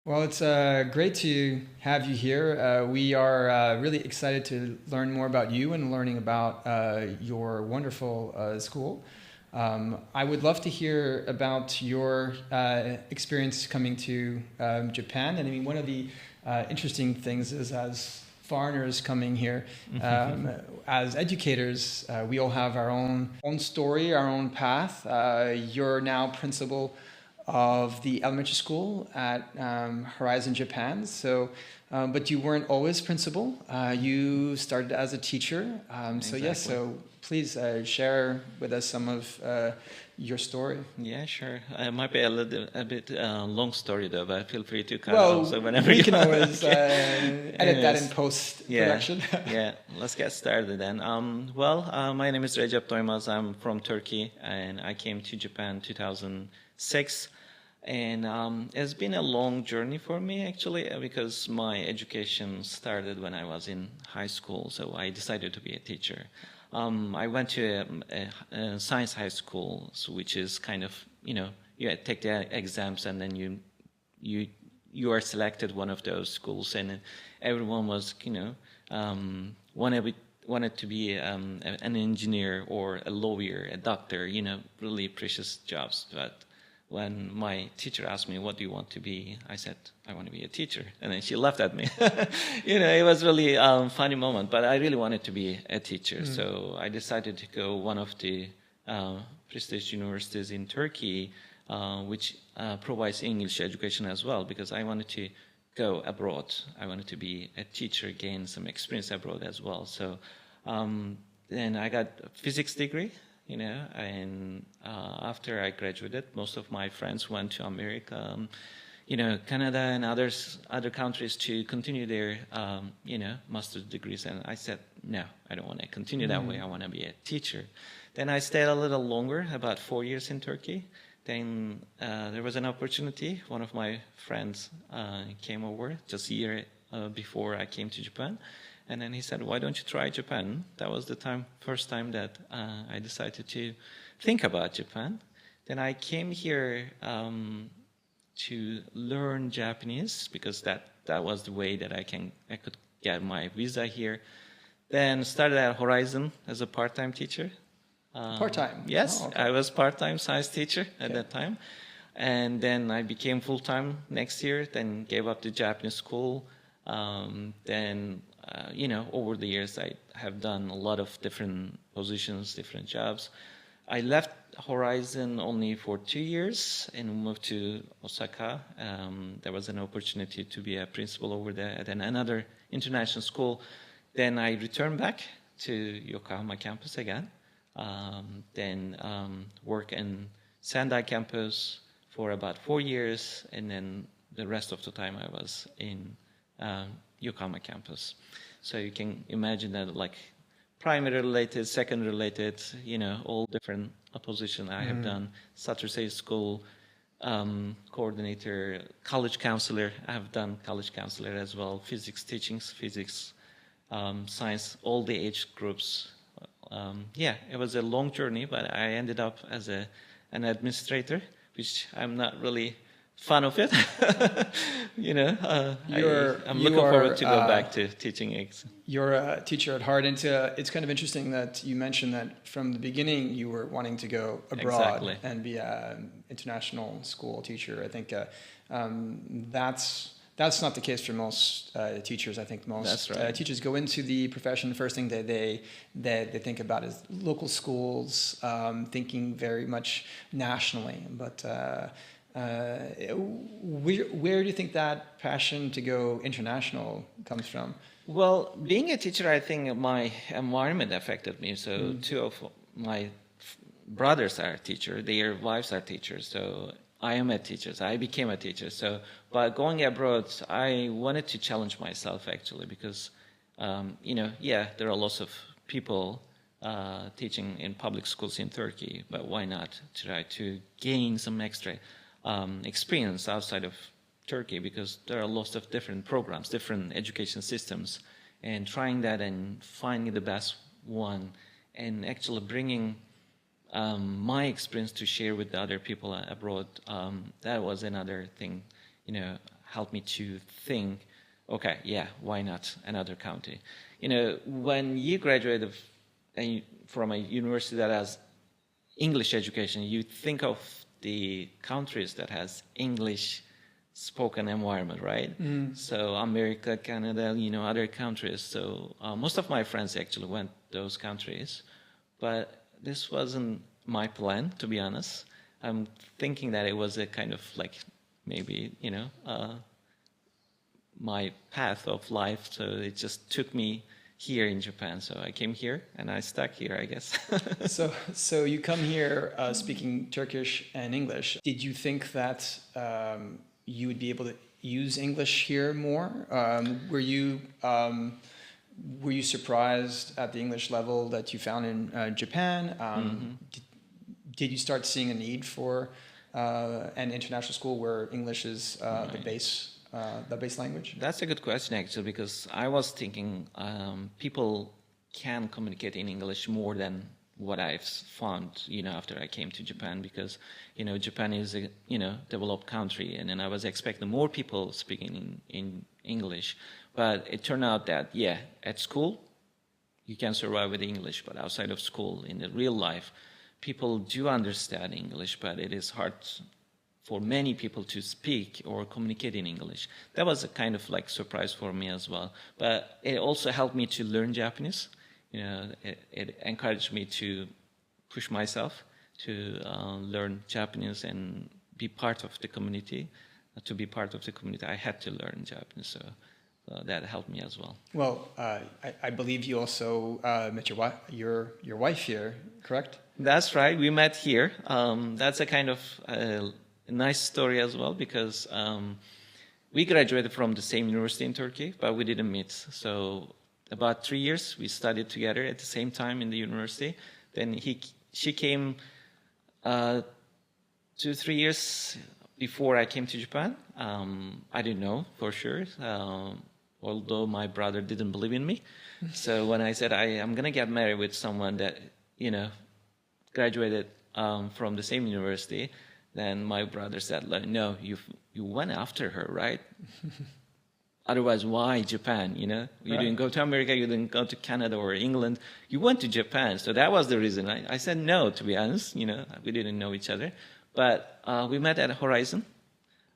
Well, it's great to have you here. We are really excited to learn more about you and learning about your wonderful school. I would love to hear about your experience coming to Japan. And I mean, one of the interesting things is as foreigners coming here, as educators, we all have our own story, our own path. You're now principal of the elementary school at Horizon Japan. So, but you weren't always principal. You started as a teacher. So yes. So please share with us some of your story. Yeah, sure. It might be a bit long story though, but feel free to cut Well, off. So whenever we you can always edit that in Anyways, post yeah, production. yeah. Let's get started then. My name is Recep Doymaz. I'm from Turkey, and I came to Japan 2006. And it's been a long journey for me actually, because my education started when I was in high school. So I decided to be a teacher. I went to a science high school, so which is kind of, you take the exams and then you you are selected one of those schools, and everyone was, wanted to be an engineer or a lawyer, a doctor, really precious jobs. But when my teacher asked me, what do you want to be? I said, I want to be a teacher. And then she laughed at me. It was really a funny moment, but I really wanted to be a teacher. So I decided to go one of the prestigious universities in Turkey, which provides English education as well, because I wanted to go abroad. I wanted to be a teacher, gain some experience abroad as well. So then I got a physics degree. And after I graduated, most of my friends went to America, Canada and other countries to continue their, master's degrees. And I said, no, I don't want to continue that way. I want to be a teacher. Then I stayed a little longer, about 4 years in Turkey. Then there was an opportunity. One of my friends came over just a year before I came to Japan. And then he said, why don't you try Japan? That was the first time that I decided to think about Japan. Then I came here to learn Japanese, because that was the way that I could get my visa here. Then started at Horizon as a part-time teacher. Part-time? Yes, Oh, okay. I was part-time science teacher at that time. And then I became full-time next year, then gave up the Japanese school. Over the years, I have done a lot of different positions, different jobs. I left Horizon only for 2 years and moved to Osaka. There was an opportunity to be a principal over there at another international school. Then I returned back to Yokohama campus again. Then work in Sendai campus for about 4 years, and then the rest of the time I was in Yokohama campus. So you can imagine that, like, primary related, secondary related, all different positions I have done. Saturday school coordinator, college counselor. I have done college counselor as well. Physics teaching, physics, science, all the age groups. It was a long journey, but I ended up as an administrator, which I'm not really fan of it. I'm looking forward to go back to teaching. You're a teacher at heart, and it's kind of interesting that you mentioned that from the beginning you were wanting to go abroad and be an international school teacher. I think that's not the case for most teachers. I think most teachers go into the profession. The first thing that they think about is local schools, thinking very much nationally. But where do you think that passion to go international comes from? Well, being a teacher, I think my environment affected me. So two of my brothers are teachers, their wives are teachers. So I am a teacher. So I became a teacher. So by going abroad, I wanted to challenge myself actually, because, there are lots of people teaching in public schools in Turkey, but why not try to gain some extra experience outside of Turkey, because there are lots of different programs, different education systems, and trying that and finding the best one and actually bringing my experience to share with the other people abroad. That was another thing, helped me to think, okay, yeah, why not another country? You know, when you graduate from a university that has English education, you think of the countries that has English spoken environment, right? So America, Canada, you know, other countries. So most of my friends actually went those countries, but this wasn't my plan, to be honest. I'm thinking that it was a kind of like maybe, you know, my path of life. So it just took me here in Japan. So I came here and I stuck here, I guess. So you come here speaking Turkish and English. Did you think that you would be able to use English here more? Were you surprised at the English level that you found in Japan? Did you start seeing a need for an international school where English is the base language? That's a good question, actually, because I was thinking people can communicate in English more than what I've found, you know, after I came to Japan, because, you know, Japan is a, you know, developed country, and then I was expecting more people speaking in English, but it turned out that, yeah, at school, you can survive with English, but outside of school, in the real life, people do understand English, but it is hard for many people to speak or communicate in English. That was a kind of like surprise for me as well. But it also helped me to learn Japanese. You know, it encouraged me to push myself to learn Japanese and be part of the community. To be part of the community, I had to learn Japanese, so that helped me as well. Well, I believe you also met your wife here, correct? That's right. We met here. That's a kind of a nice story as well, because we graduated from the same university in Turkey, but we didn't meet. So about 3 years we studied together at the same time in the university. Then she came 2-3 years before I came to Japan. I didn't know for sure, although my brother didn't believe in me. So when I said I'm gonna get married with someone that, you know, graduated from the same university, then my brother said, like, no, you went after her, right? Otherwise, why Japan, you know? You didn't go to America, you didn't go to Canada or England. You went to Japan. So that was the reason. I said no, to be honest. You know, we didn't know each other. But we met at Horizon.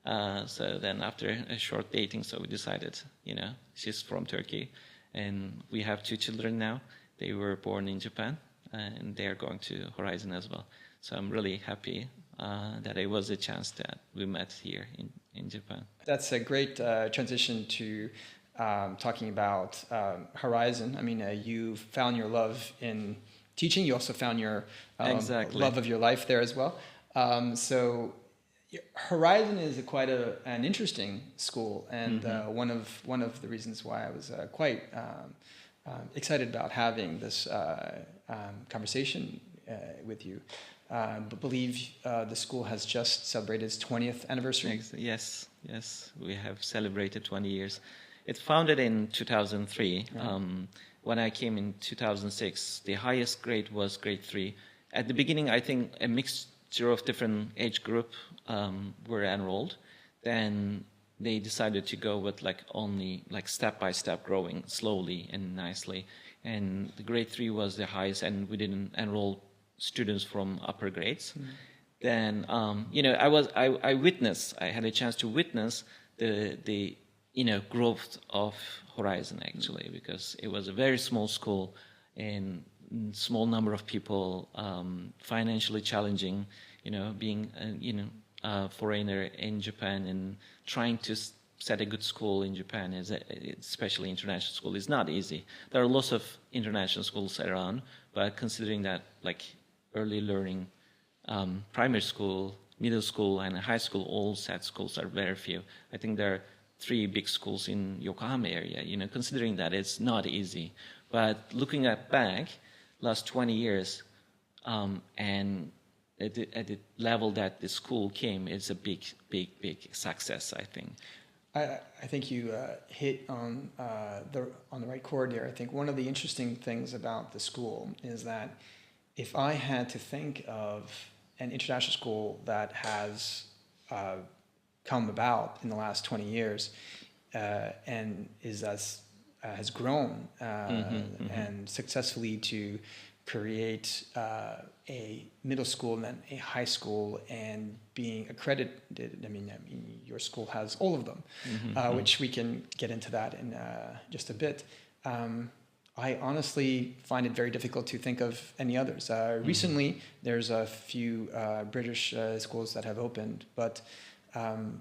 So then after a short dating, so we decided, you know, she's from Turkey. And we have 2 children now. They were born in Japan, and they're going to Horizon as well. So I'm really happy that it was a chance that we met here in Japan. That's a great transition to talking about Horizon. I mean, you found your love in teaching. You also found your love of your life there as well. So Horizon is quite an interesting school, and one of the reasons why I was quite excited about having this conversation with you. But believe the school has just celebrated its 20th anniversary. Yes, we have celebrated 20 years. It's founded in 2003. When I came in 2006, the highest grade was grade 3. At the beginning, I think a mixture of different age group were enrolled. Then they decided to go with only step-by-step growing slowly and nicely. And the grade 3 was the highest, and we didn't enroll students from upper grades. Then I had a chance to witness the growth of Horizon, actually, because it was a very small school and small number of people, financially challenging, being a foreigner in Japan and trying to set a good school in Japan, especially international school, is not easy. There are lots of international schools around, but considering that early learning, primary school, middle school, and high school, all set schools are very few. I think there are 3 big schools in Yokohama area, considering that it's not easy. But looking back, last 20 years, and at the level that the school came, it's a big success, I think. I think you hit on the right chord there. I think one of the interesting things about the school is that if I had to think of an international school that has come about in the last 20 years, and has grown and successfully to create a middle school and then a high school, and being accredited. I mean, your school has all of them, which we can get into that in just a bit. I honestly find it very difficult to think of any others. Recently, there's a few British schools that have opened, but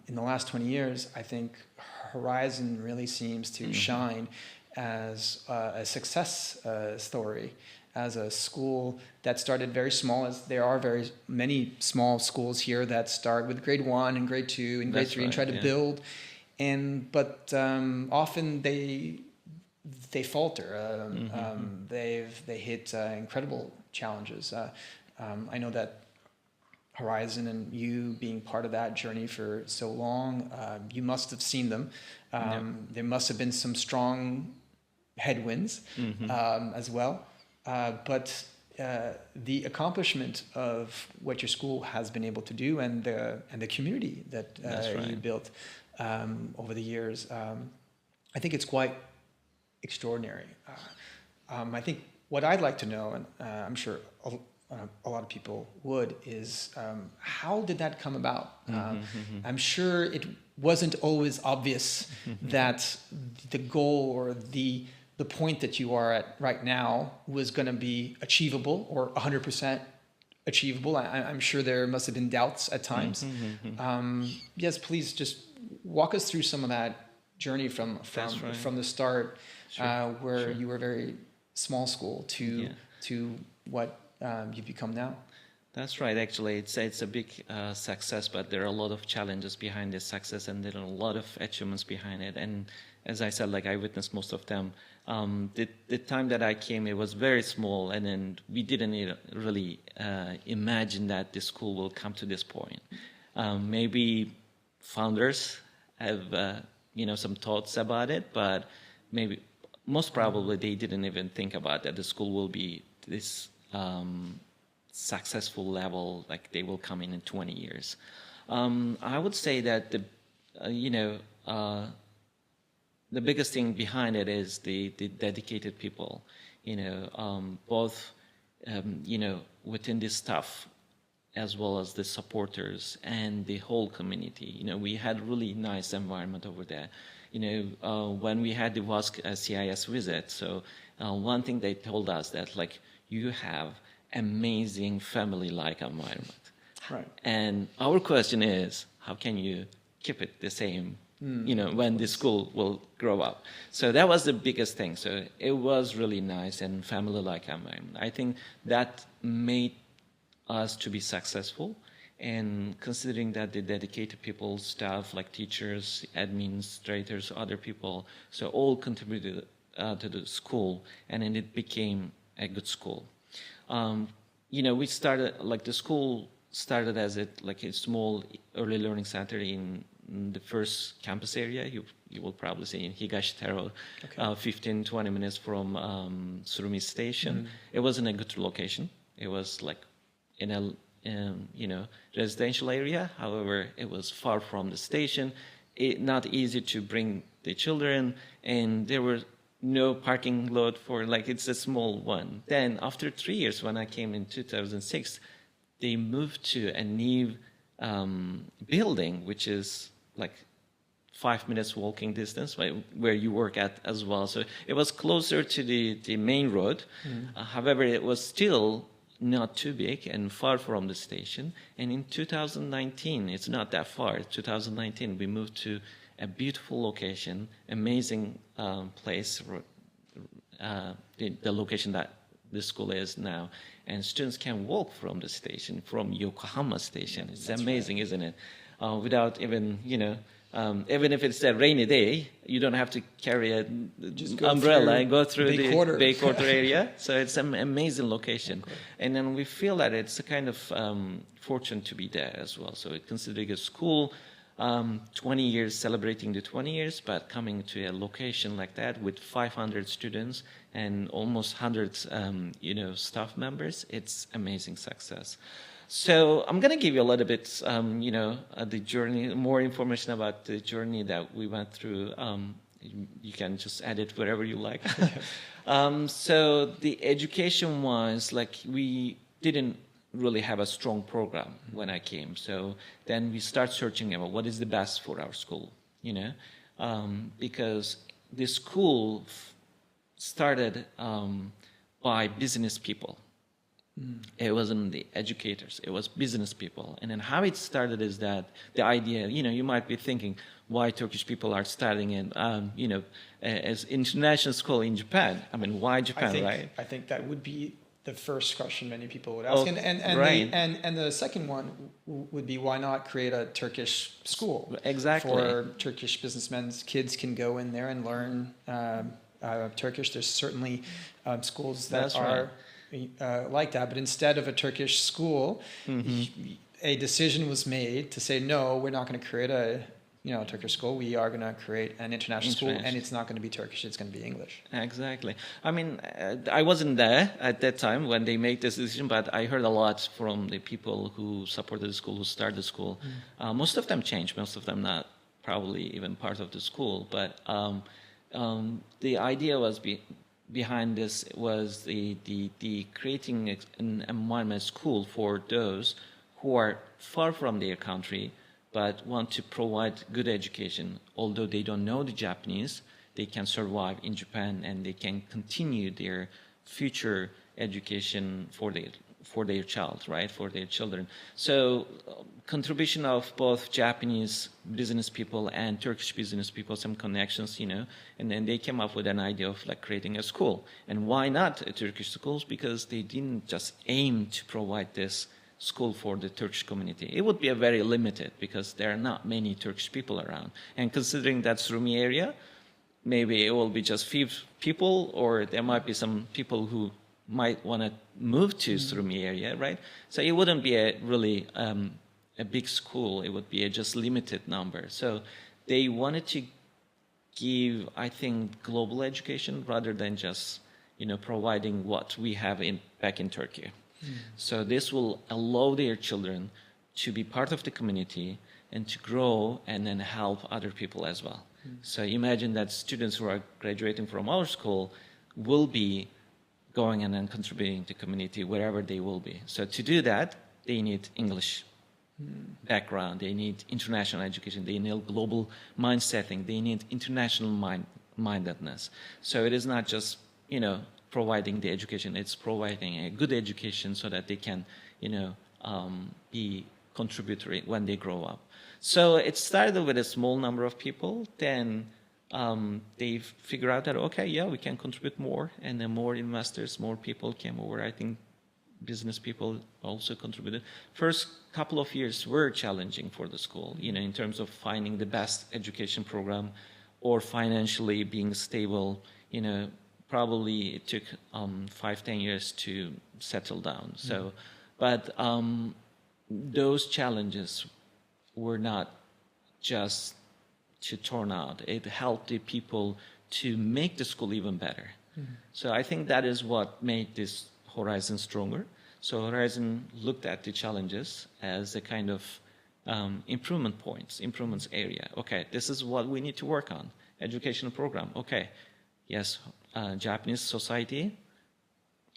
in the last 20 years, I think Horizon really seems to shine as a success story, as a school that started very small, as there are very many small schools here that start with grade 1 and grade 2 and grade 3 and try to build, but often they falter. They hit incredible challenges. I know that Horizon, and you being part of that journey for so long, you must have seen them. There must have been some strong headwinds as well. But the accomplishment of what your school has been able to do, and the community that you built over the years, I think it's quite extraordinary. I think what I'd like to know, and I'm sure a lot of people would, is how did that come about? I'm sure it wasn't always obvious that the goal or the point that you are at right now was going to be achievable, or 100% achievable. I'm sure there must have been doubts at times. Yes, please just walk us through some of that journey from the start, where you were a very small school to what you've become now. That's right. Actually, it's a big success, but there are a lot of challenges behind this success, and there are a lot of achievements behind it. And as I said, like, I witnessed most of them. The time that I came, it was very small, and then we didn't really imagine that the school will come to this point. Maybe founders have some thoughts about it, but maybe most probably they didn't even think about that the school will be this successful level, like they will come in 20 years. I would say that the biggest thing behind it is the dedicated people, both within the staff as well as the supporters and the whole community. We had really nice environment over there. When we had the WASC CIS visit, so one thing they told us that, like, you have amazing family-like environment. Right. And our question is, how can you keep it the same, when the school will grow up? So that was the biggest thing. So it was really nice and family-like environment. I think that made us to be successful. And considering that the dedicated people, staff like teachers, administrators, other people, so all contributed to the school, and then it became a good school. We started, like, the school started as a small early learning center in the first campus area. You will probably see in Higashitaro, 15-20 minutes from Surumi Station. It was in a good location. It was like in a residential area. However, it was far from the station. Not easy to bring the children, and there were no parking lot for, it's a small one. Then after 3 years, when I came in 2006, they moved to a new building, which is like 5 minutes walking distance where you work at as well. So it was closer to the main road. However, it was still not too big and far from the station. And in 2019, it's not that far, 2019, we moved to a beautiful location, amazing place, the location that the school is now. And students can walk from the station, from Yokohama station. It's amazing, right? Isn't it? Without even, even if it's a rainy day, you don't have to carry an umbrella and go through the Bay Quarter area. So it's an amazing location. Okay. And then we feel that it's a kind of fortune to be there as well. So considering a school, 20 years, celebrating the 20 years, but coming to a location like that with 500 students and almost 100, staff members, it's amazing success. So I'm going to give you a little bit, the journey, more information about the journey that we went through. You can just add it wherever you like. So the education was like, we didn't really have a strong program when I came. So then we start searching about what is the best for our school, because the school started by business people. It wasn't the educators, it was business people. And then how it started is that the idea, you might be thinking why Turkish people are studying in, as international school in Japan. I mean, why Japan, right? I think that would be the first question many people would ask. Right. And the second one would be, why not create a Turkish school? Exactly. For Turkish businessmen's kids can go in there and learn Turkish. There's certainly schools that are like that, but instead of a Turkish school, a decision was made to say, no, we're not going to create a Turkish school. We are going to create an international school, and it's not going to be Turkish, it's going to be English. Exactly. I mean, I wasn't there at that time when they made this decision, but I heard a lot from the people who supported the school, who started the school. Most of them changed, most of them not probably even part of the school, but the idea was behind this was the creating an environment school for those who are far from their country but want to provide good education. Although they don't know the Japanese, they can survive in Japan and they can continue their future education for their child, right? For their children. So contribution of both Japanese business people and Turkish business people, some connections, and then they came up with an idea of like creating a school. And why not Turkish schools? Because they didn't just aim to provide this school for the Turkish community. It would be a very limited, because there are not many Turkish people around. And considering that Surumi area, maybe it will be just few people, or there might be some people who might want to move to Surumi area, right? So it wouldn't be a really a big school. It would be a just limited number. So they wanted to give, I think, global education rather than just providing what we have back in Turkey. So this will allow their children to be part of the community and to grow and then help other people as well. So imagine that students who are graduating from our school will be going and then contributing to community wherever they will be. So to do that, they need English background, they need international education, they need global mindsetting, they need international mindedness. So it is not just, providing the education, it's providing a good education so that they can, be contributory when they grow up. So it started with a small number of people, then they figure out that, okay, yeah, we can contribute more, and then more investors, more people came over. I think business people also contributed. First couple of years were challenging for the school, in terms of finding the best education program or financially being stable. Probably it took 5-10 years to settle down. So, but those challenges were not just to turn out. It helped the people to make the school even better. So I think that is what made this Horizon stronger. So Horizon looked at the challenges as a kind of improvements area. Okay, this is what we need to work on. Educational program. Okay, yes, Japanese society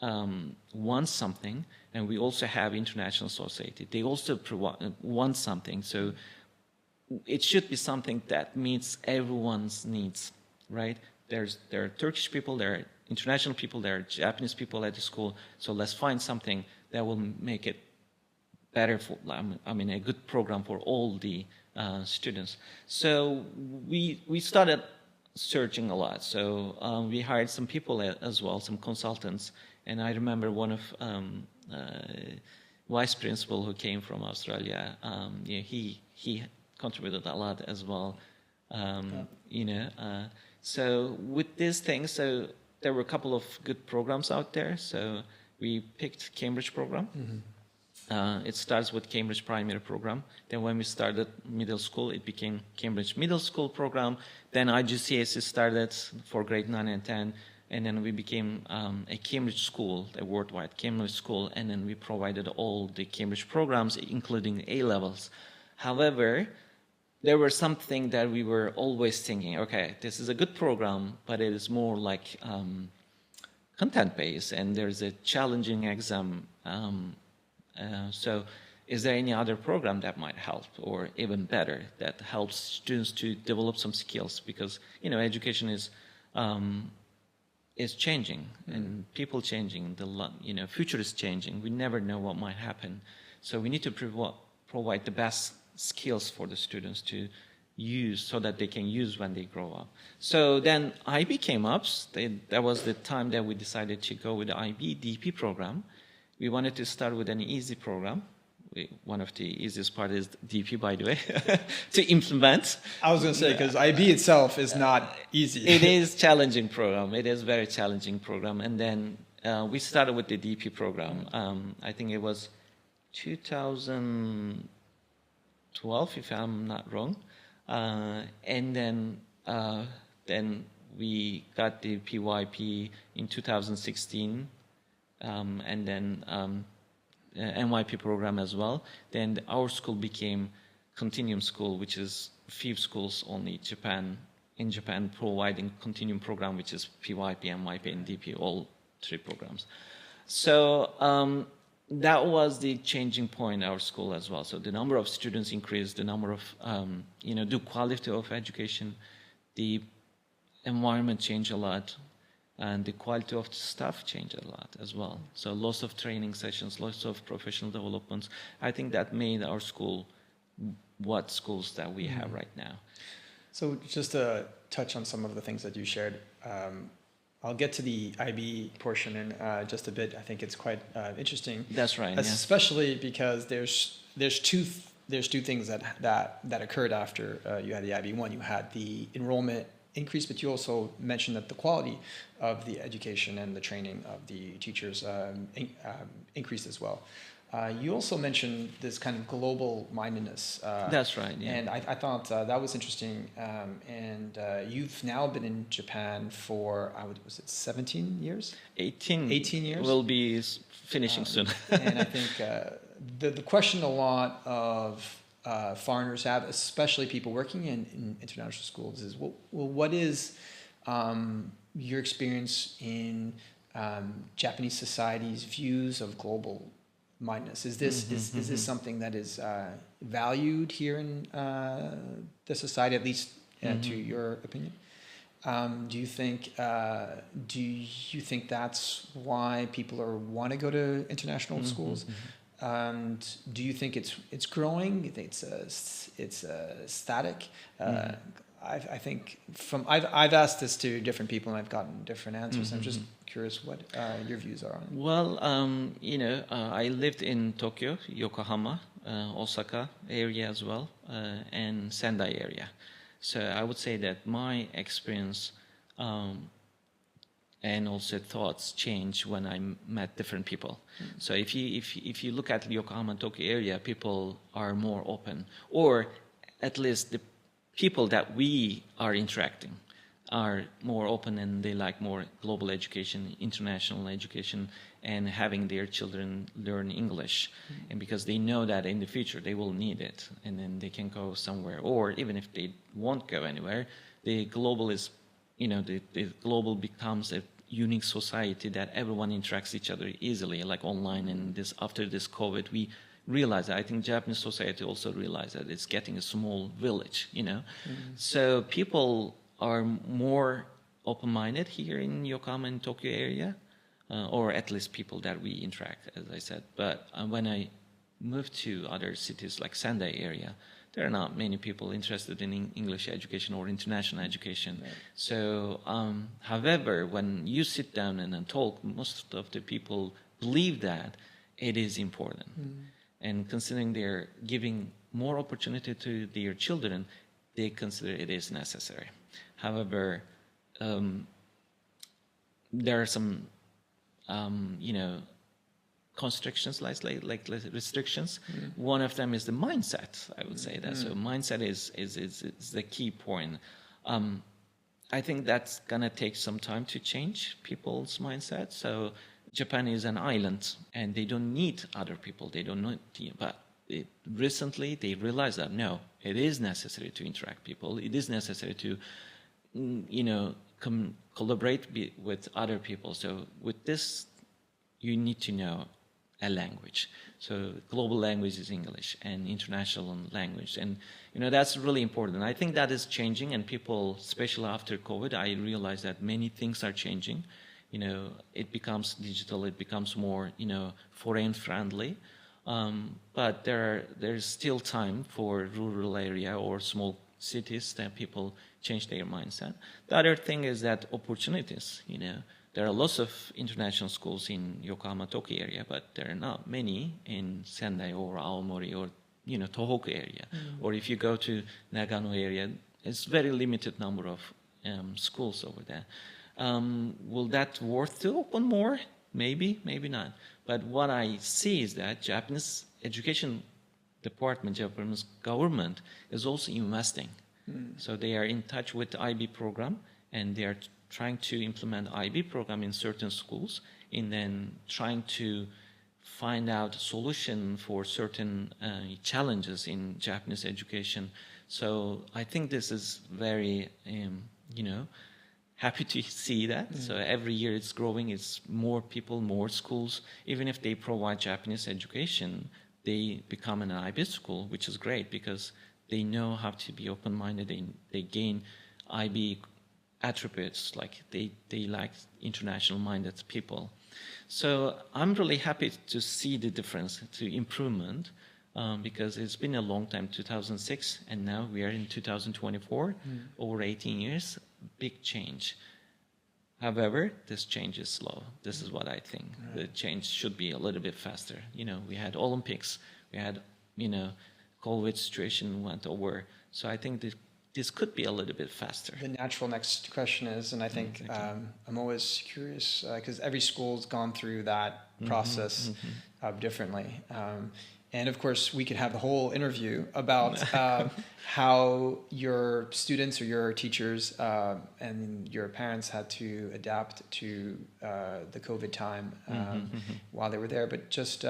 wants something, and we also have international society. They also want something. So it should be something that meets everyone's needs, right? There are Turkish people, there are international people, there are Japanese people at the school. So let's find something that will make it better for, a good program for all the students. So we started searching a lot. So we hired some people as well, some consultants. And I remember one of vice principal who came from Australia. He contributed a lot as well. So with these things, so there were a couple of good programs out there. So we picked Cambridge program. It starts with Cambridge primary program. Then when we started middle school, it became Cambridge middle school program. Then IGCSE started for grade 9 and 10. and then we became a Cambridge school, a worldwide Cambridge school, and then we provided all the Cambridge programs, including A-levels. However, there were something that we were always thinking, okay, this is a good program, but it is more like content-based, and there's a challenging exam. So is there any other program that might help, or even better, that helps students to develop some skills? Because, you know, education is changing, and people changing, future is changing. We never know what might happen. So we need to provide the best skills for the students to use, so that they can use when they grow up. So then IB came up. That was the time that we decided to go with the IB DP program. We wanted to start with an easy program. One of the easiest part is DP, by the way, to implement. I was going to say, because IB itself is not easy. It is challenging program. It is very challenging program. And then we started with the DP program. I think it was 2012, if I'm not wrong. And then we got the PYP in 2016, and then NYP program as well. Then our school became Continuum School, which is few schools only in Japan providing Continuum program, which is PYP, NYP, and DP, all three programs. So that was the changing point in our school as well. So the number of students increased, the number of, the quality of education, the environment changed a lot, and the quality of the staff changed a lot as well. So lots of training sessions, lots of professional developments. I think that made our school what schools that we have right now. So just to touch on some of the things that you shared, I'll get to the IB portion in just a bit. I think it's quite interesting. That's right. Especially because there's two things that occurred after you had the IB. One, you had the enrollment increase, but you also mentioned that the quality of the education and the training of the teachers increased as well. You also mentioned this kind of global mindedness. That's right. Yeah. And I thought that was interesting. And you've now been in Japan for, was it 17 years? 18 years? Will be finishing soon. And I think the question a lot of foreigners have, especially people working in international schools, is, well, what is your experience in Japanese society's views of global mindedness? Is this is this something that is valued here in the society, at least to your opinion? Do you think that's why people want to go to international schools? Do you think it's growing? Do you think it's static? I think I've asked this to different people and I've gotten different answers. I'm just curious what your views are on it. Well, I lived in Tokyo, Yokohama, Osaka area as well, and Sendai area. So I would say that my experience and also thoughts change when I met different people. So if you look at Yokohama and Tokyo area, people are more open, or at least the people that we are interacting are more open, and they like more global education, international education, and having their children learn English. And because they know that in the future they will need it, and then they can go somewhere, or even if they won't go anywhere, the global is, the global becomes a unique society that everyone interacts each other easily, like online. And after this COVID, we realize that. I think Japanese society also realized that it's getting a small village, So people are more open-minded here in Yokohama and Tokyo area, or at least people that we interact, as I said. But when I moved to other cities like Sendai area, there are not many people interested in English education or international education. Right. So, however, when you sit down and talk, most of the people believe that it is important. And considering they're giving more opportunity to their children, they consider it is necessary. However, there are some, constrictions, like restrictions. One of them is the mindset. I would say that. So mindset is the key point. I think that's gonna take some time to change people's mindset. So Japan is an island, and they don't need other people. They don't need, but recently they realized that no, it is necessary to interact people. It is necessary to, collaborate with other people. So with this, you need to know a language. So global language is English and international language. And, that's really important. I think that is changing, and people, especially after COVID, I realize that many things are changing. It becomes digital, it becomes more, foreign friendly. But there's still time for rural area or small cities that people change their mindset. The other thing is that opportunities, there are lots of international schools in Yokohama, Tokyo area, but there are not many in Sendai or Aomori or, Tohoku area. Or if you go to Nagano area, it's very limited number of schools over there. Will that worth to open more? Maybe, maybe not. But what I see is that Japanese education department, Japanese government is also investing. So they are in touch with the IB program, and they are trying to implement IB program in certain schools, and then trying to find out solution for certain challenges in Japanese education. So I think this is very, happy to see that. So every year it's growing, it's more people, more schools. Even if they provide Japanese education, they become an IB school, which is great because they know how to be open-minded. They gain IB attributes, like they like international-minded people. So I'm really happy to see the difference, to improvement, because it's been a long time, 2006, and now we are in 2024, over 18 years, big change. However, this change is slow. This is what I think. Right. The change should be a little bit faster. We had Olympics, we had, COVID situation went over. So I think this could be a little bit faster. The natural next question is, and I think I'm always curious, because every school's gone through that process differently. And of course, we could have the whole interview about how your students or your teachers and your parents had to adapt to the COVID time while they were there. But just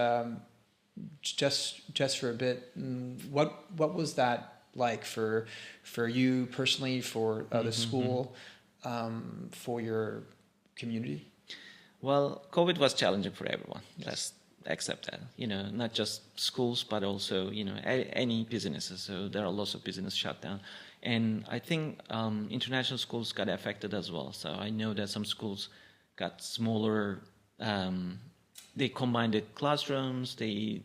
for a bit, what was that like for you personally, for the school, for your community? Well, COVID was challenging for everyone. Let's accept that. Not just schools, but also any businesses. So there are lots of business shut down, and I think international schools got affected as well. So I know that some schools got smaller. They combined the classrooms. They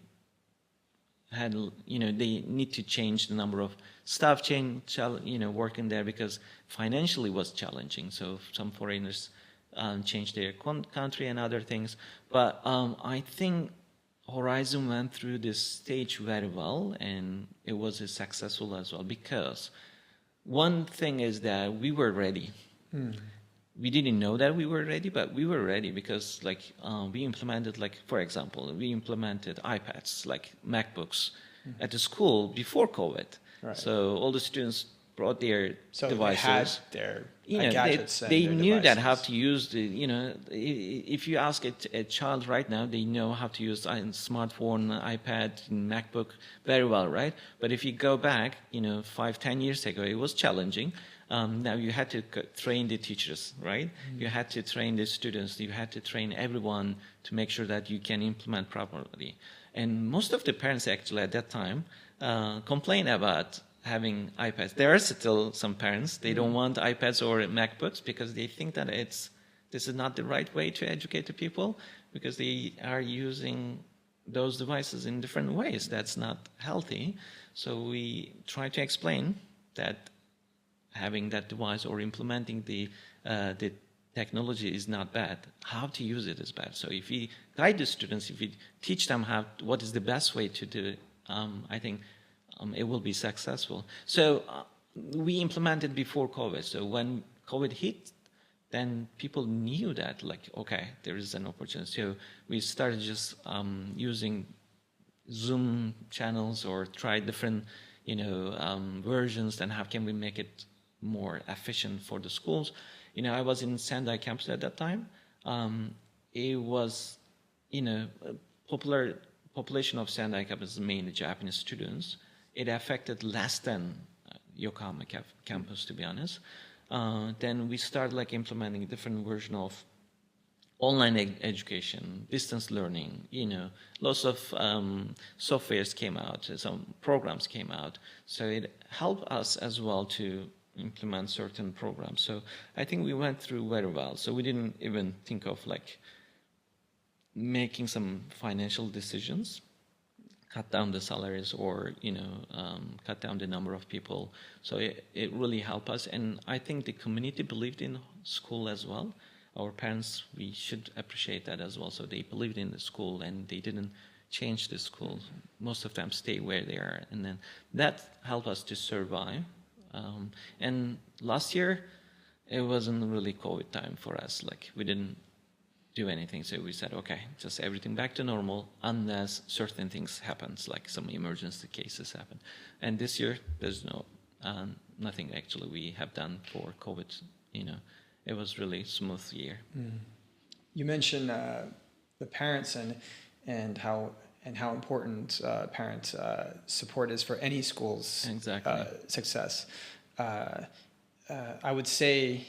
had, they need to change the number of staff working there because financially was challenging. So some foreigners changed their country and other things. But I think Horizon went through this stage very well, and it was successful as well, because one thing is that we were ready. We didn't know that we were ready, but we were ready because we implemented, for example, we implemented iPads, like MacBooks at the school before COVID. Right. So all the students brought their devices. They had their gadgets. They knew devices. that how to use if you ask a child right now, they know how to use a smartphone, iPad, MacBook very well, right? But if you go back, 5-10 years ago, it was challenging. Now you had to train the teachers, right? You had to train the students. You had to train everyone to make sure that you can implement properly. And most of the parents actually at that time complained about having iPads. There are still some parents, they don't want iPads or MacBooks because they think that this is not the right way to educate the people, because they are using those devices in different ways. That's not healthy. So we try to explain that having that device or implementing the technology is not bad. How to use it is bad. So if we guide the students, if we teach them what is the best way to do it, I think it will be successful. So we implemented before COVID. So when COVID hit, then people knew that, okay, there is an opportunity. So we started just using Zoom channels or try different, versions. Then how can we make it more efficient for the schools. I was in Sendai campus at that time. It was, population of Sendai campus is mainly Japanese students. It affected less than Yokohama campus, to be honest. Then we started implementing a different version of online education, distance learning, lots of softwares came out, some programs came out. So it helped us as well to implement certain programs. So I think we went through very well. So we didn't even think of making some financial decisions, cut down the salaries or, cut down the number of people. So it really helped us. And I think the community believed in school as well. Our parents, we should appreciate that as well. So they believed in the school and they didn't change the school. Most of them stay where they are. And then that helped us to survive. And last year, it wasn't really COVID time for us. We didn't do anything. So we said, okay, just everything back to normal unless certain things happens, like some emergency cases happen. And this year, there's nothing actually we have done for COVID, It was really smooth year. You mentioned the parents and how important parent support is for any school's success. I would say,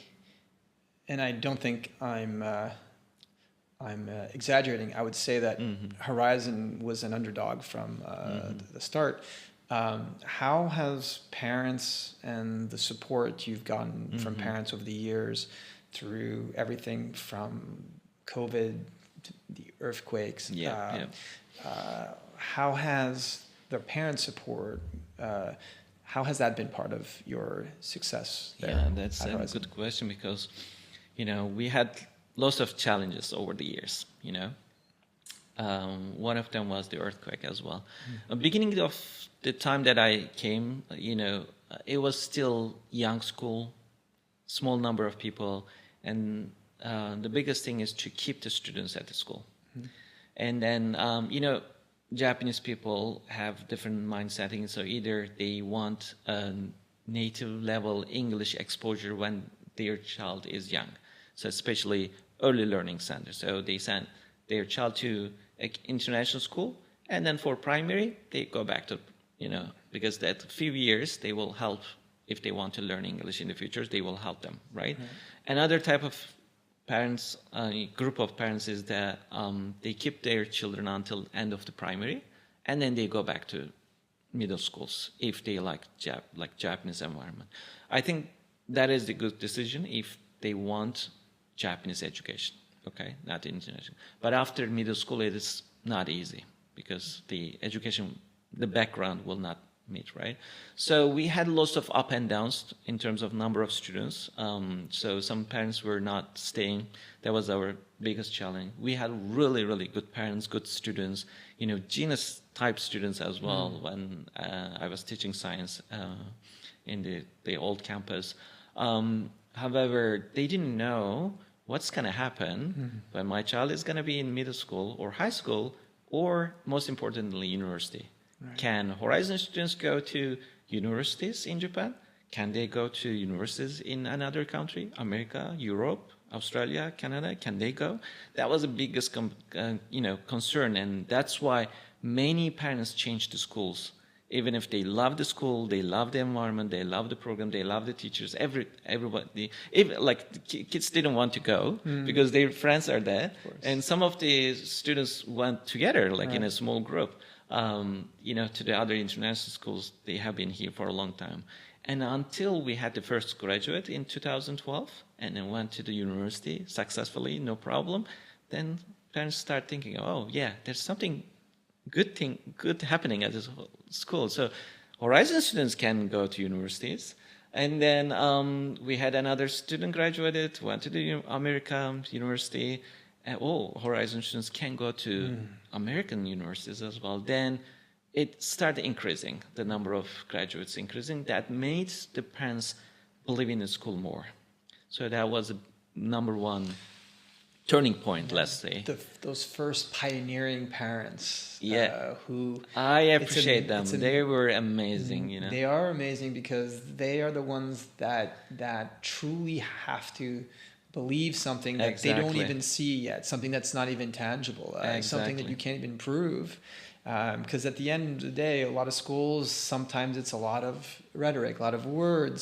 and I don't think I'm exaggerating. I would say that Horizon was an underdog from the start. How has parents and the support you've gotten from parents over the years through everything from COVID to the earthquakes, how has their parent support, how has that been part of your success there? Yeah, that's a good question because, we had lots of challenges over the years, One of them was the earthquake as well. Beginning of the time that I came, it was still young school, small number of people, and the biggest thing is to keep the students at the school. And then, Japanese people have different mind settings, so either they want a native level English exposure when their child is young, so especially early learning center. So they send their child to international school, and then for primary, they go back to, because that few years, they will help, if they want to learn English in the future, they will help them, right? Another type of parents, group of parents is that they keep their children until end of the primary, and then they go back to middle schools if they like Japanese environment. I think that is the good decision if they want Japanese education, okay, not international. But after middle school, it is not easy because the education, the background will not meet, right? So we had lots of up and downs in terms of number of students. So some parents were not staying. That was our biggest challenge. We had really, really good parents, good students, genius type students as well when I was teaching science in the old campus. However, they didn't know what's going to happen when my child is going to be in middle school or high school, or most importantly, university. Right. Can Horizon students go to universities in Japan? Can they go to universities in another country, America, Europe, Australia, Canada? Can they go? That was the biggest concern, and that's why many parents changed the schools. Even if they love the school, they love the environment, they love the program, they love the teachers, everybody. Kids didn't want to go because their friends are there, and some of the students went together, in a small group. To the other international schools, they have been here for a long time. And until we had the first graduate in 2012, and then went to the university successfully, no problem, then parents start thinking, oh yeah, there's something good happening at this school. So Horizon students can go to universities. And then we had another student graduated, went to the American university. Horizon students can go to American universities as well. Then it started increasing, the number of graduates increasing. That made the parents believe in the school more. So that was the number one turning point, let's say. Those first pioneering parents, Yeah. who I appreciate them. They were amazing, you know. They are amazing because they are the ones that truly have to believe something that they don't even see yet, something that's not even tangible, something that you can't even prove. Because at the end of the day, a lot of schools, sometimes it's a lot of rhetoric, a lot of words,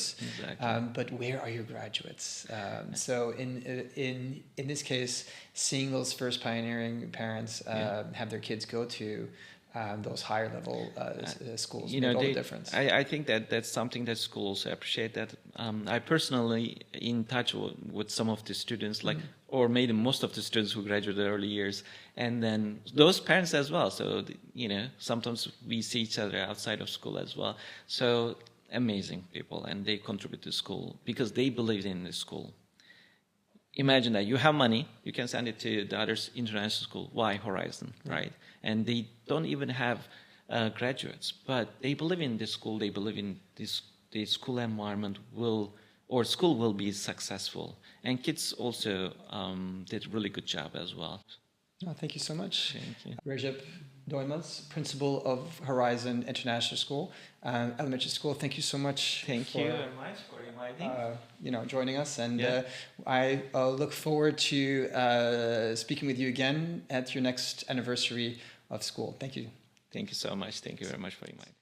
but where are your graduates? So in this case, seeing those first pioneering parents have their kids go to those higher level schools make all the difference. I think that's something that schools appreciate. That I personally in touch with some of the students, like or maybe most of the students who graduated early years, and then those parents as well. So sometimes we see each other outside of school as well. So amazing people, and they contribute to school because they believe in the school. Imagine that you have money, you can send it to the other international school. Why Horizon, right? And they don't even have graduates, but they believe in this school. They believe in the school environment school will be successful. And kids also did a really good job as well. Oh, thank you so much. Thank you. Recep Doymaz, principal of Horizon International School, elementary school. Thank you so much. Thank you very much for inviting. Joining us, and I look forward to speaking with you again at your next anniversary of school. Thank you. Thank you so much. Thank you very much for inviting.